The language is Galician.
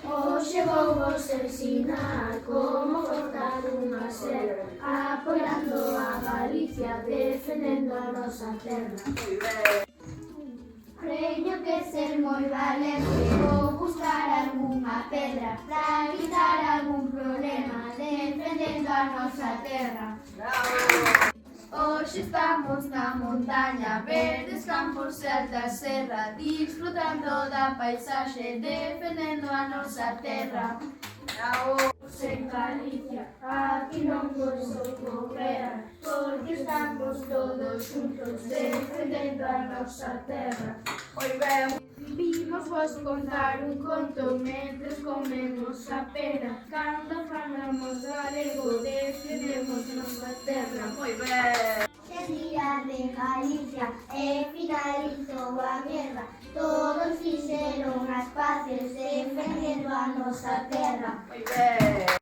Hoxe vou vos ensinar como cortar unha serra, apoiando a Galicia, defendendo a nosa terra. Teño que ser moi valente, vou buscar algunha pedra para evitar algún problema, defendendo a nosa terra. Hoxe estamos na montaña, verdes campos e alta serra, disfrutando da paisaxe, defendendo a nosa terra. En Galicia, aquí non posso correr, porque estamos todos xuntos, defendendo a nosa terra. Moi ben. Vimos vos contar un conto mentres comemos a pera, cando falamos galego, defendemos nosa terra. Moi ben. É día de Galicia e finalizou a guerra, todos fixeron as paces, defendendo a nosa terra. Moi ben.